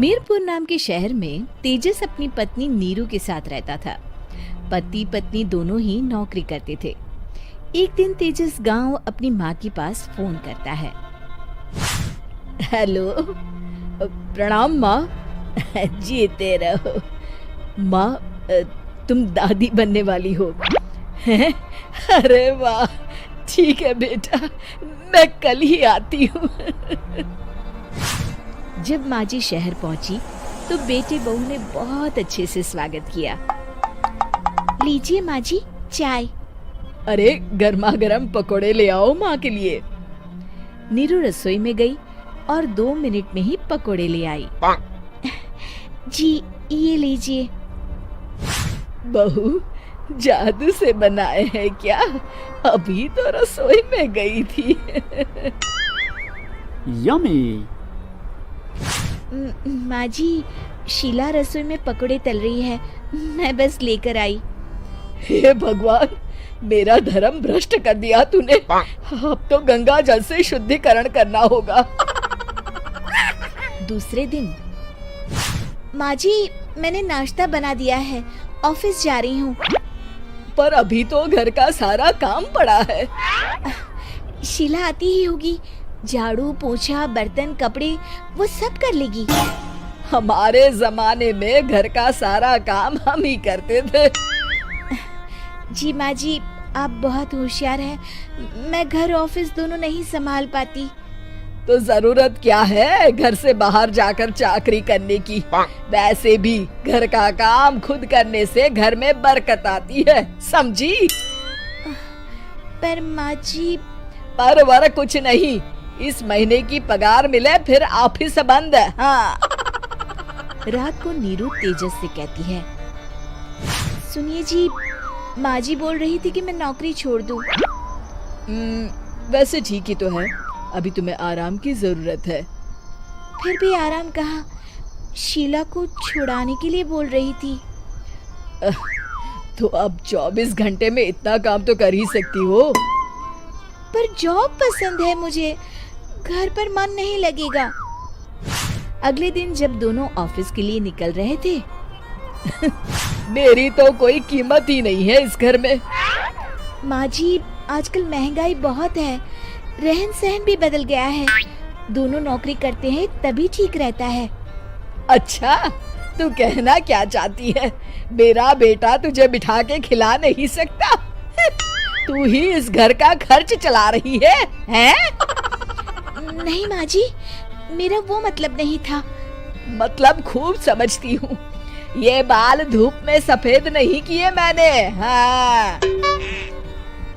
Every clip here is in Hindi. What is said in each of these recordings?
मीरपुर नाम के शहर में तेजस अपनी पत्नी नीरू के साथ रहता था। पति पत्नी दोनों ही नौकरी करते थे। एक दिन तेजस गांव अपनी माँ के पास फोन करता है। हेलो, प्रणाम माँ। जीते रहो माँ, तुम दादी बनने वाली हो हैं? अरे वाह, ठीक है बेटा, मैं कल ही आती हूँ। जब माँ जी शहर पहुंची तो बेटे बहू ने बहुत अच्छे से स्वागत किया। लीजिए माँ जी, चाय। अरे गर्मा गर्म पकोड़े ले आओ माँ के लिए। नीरू रसोई में गई और 2 मिनट में ही पकोड़े ले आई। जी ये लीजिए। बहू, जादू से बनाए हैं क्या? अभी तो रसोई में गई थी। यम्मी। माँ जी, शीला रसोई में पकोड़े तल रही है, मैं बस लेकर आई। हे भगवान, मेरा धर्म भ्रष्ट कर दिया तूने। अब तो गंगा जल से शुद्धिकरण करना होगा। दूसरे दिन, माँ जी मैंने नाश्ता बना दिया है, ऑफिस जा रही हूँ। पर अभी तो घर का सारा काम पड़ा है। शीला आती ही होगी, झाड़ू पोछा बर्तन कपड़े वो सब कर लेगी। हमारे जमाने में घर का सारा काम हम ही करते थे। जी माँ जी, आप बहुत होशियार हैं, मैं घर ऑफिस दोनों नहीं संभाल पाती। तो जरूरत क्या है घर से बाहर जाकर चाकरी करने की? वैसे भी घर का काम खुद करने से घर में बरकत आती है, समझी? पर माँ जी। पर वर कुछ नहीं, इस महीने की पगार मिले फिर ऑफिस बंद। हाँ। रात को नीरू तेजस से कहती है, सुनिए जी, माँ जी बोल रही थी कि मैं नौकरी छोड़ दूं। वैसे ठीक ही तो है, अभी तुम्हें आराम की जरूरत है। फिर भी आराम कहाँ, शीला को छुड़ाने के लिए बोल रही थी। तो अब 24 घंटे में इतना काम तो कर ही सकती हो। पर जॉब पसंद है मुझे, घर पर मन नहीं लगेगा। अगले दिन जब दोनों ऑफिस के लिए निकल रहे थे, मेरी तो कोई कीमत ही नहीं है इस घर में। माँ जी, आजकल महंगाई बहुत है, रहन सहन भी बदल गया है, दोनों नौकरी करते हैं तभी ठीक रहता है। अच्छा, तू कहना क्या चाहती है? मेरा बेटा तुझे बिठा के खिला नहीं सकता? तू ही इस घर का खर्च चला रही है, हैं? नहीं माँ जी, मेरा वो मतलब नहीं था। मतलब खूब समझती हूँ, ये बाल धूप में सफेद नहीं किए मैंने। हाँ।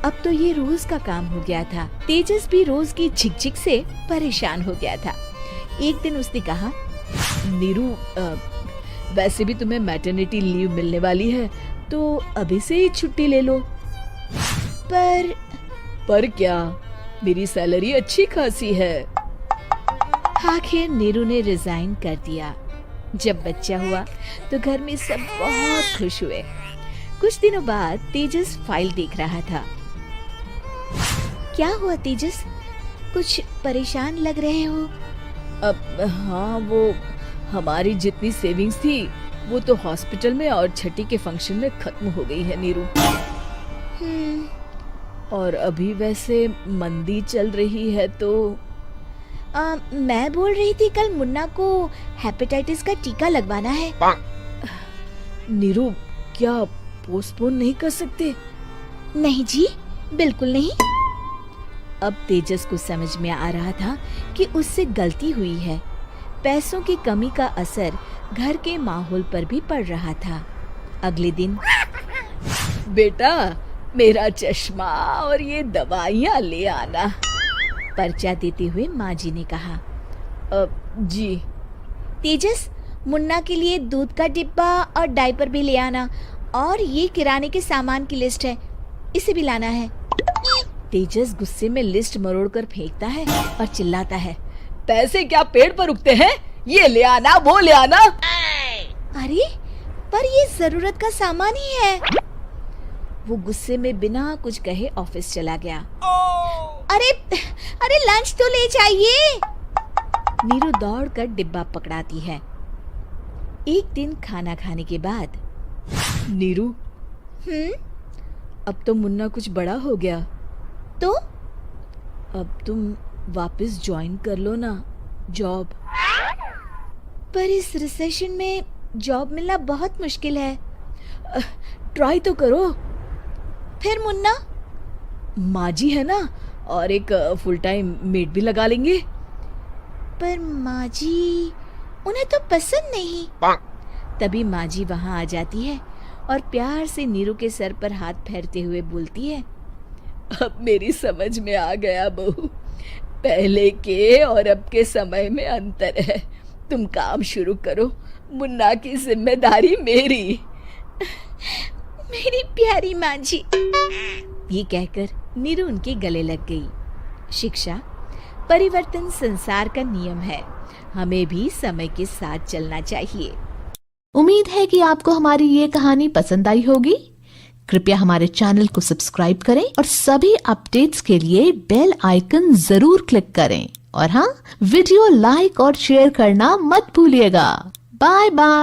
अब तो ये रोज का काम हो गया था। तेजस भी रोज की झिकझिक से परेशान हो गया था। एक दिन उसने कहा, नीरू, वैसे भी तुम्हें मैटरनिटी लीव मिलने वाली है, तो अभी से ही छुट्टी ले लो। पर क्या, मेरी सैलरी अच्छी खासी है। आखिर नीरू ने रिजाइन कर दिया। जब बच्चा हुआ तो घर में सब बहुत खुश हुए। कुछ दिनों बाद तेजस फाइल देख रहा था। क्या हुआ तेजस, कुछ परेशान लग रहे हो? अब हाँ, वो हमारी जितनी सेविंग्स थी वो तो हॉस्पिटल में और छठी के फंक्शन में खत्म हो गई है नीरू। और अभी वैसे मंदी चल रही है तो मैं बोल रही थी कल मुन्ना को हेपेटाइटिस का टीका लगवाना है। नीरू, क्या पोस्टपोन नहीं कर सकते? नहीं जी, बिल्कुल नहीं। अब तेजस को समझ में आ रहा था कि उससे गलती हुई है। पैसों की कमी का असर घर के माहौल पर भी पड़ रहा था। अगले दिन, बेटा मेरा चश्मा और ये दवाइयाँ ले आना, पर्चा देते हुए माँ जी ने कहा। जी। तेजस, मुन्ना के लिए दूध का डिब्बा और डायपर भी ले आना, और ये किराने के सामान की लिस्ट है, इसे भी लाना है। तेजस गुस्से में लिस्ट मरोड़कर फेंकता है और चिल्लाता है, पैसे क्या पेड़ पर उगते हैं? ये ले आना, वो ले आना। अरे पर ये जरूरत का सामान ही है। वो गुस्से में बिना कुछ कहे ऑफिस चला गया। अरे लंच तो ले जाइए। नीरू दौड़कर डिब्बा पकड़ाती है। एक दिन खाना खाने के बाद, नीरू, अब तो मुन्ना कुछ बड़ा हो गया, तो अब तुम वापस ज्वाइन कर लो ना जॉब। पर इस रिसेशन में जॉब मिलना बहुत मुश्किल है। ट्राई तो करो। फिर मुन्ना? माँ जी है ना, और एक फुल टाइम मेड भी लगा लेंगे। पर माँ जी, उन्हें तो पसंद नहीं। तभी माँ जी वहाँ आ जाती है और प्यार से नीरू के सर पर हाथ फेरते हुए बोलती है, अब मेरी समझ में आ गया बहू, पहले के और अब के समय में अंतर है। तुम काम शुरू करो, मुन्ना की जिम्मेदारी मेरी। मेरी प्यारी माँ जी। ये कहकर नीरू उनके गले लग गई। शिक्षा, परिवर्तन संसार का नियम है, हमें भी समय के साथ चलना चाहिए। उम्मीद है कि आपको हमारी ये कहानी पसंद आई होगी। कृपया हमारे चैनल को सब्सक्राइब करें और सभी अपडेट्स के लिए बेल आइकन जरूर क्लिक करें। और हाँ, वीडियो लाइक और शेयर करना मत भूलिएगा। Bye bye.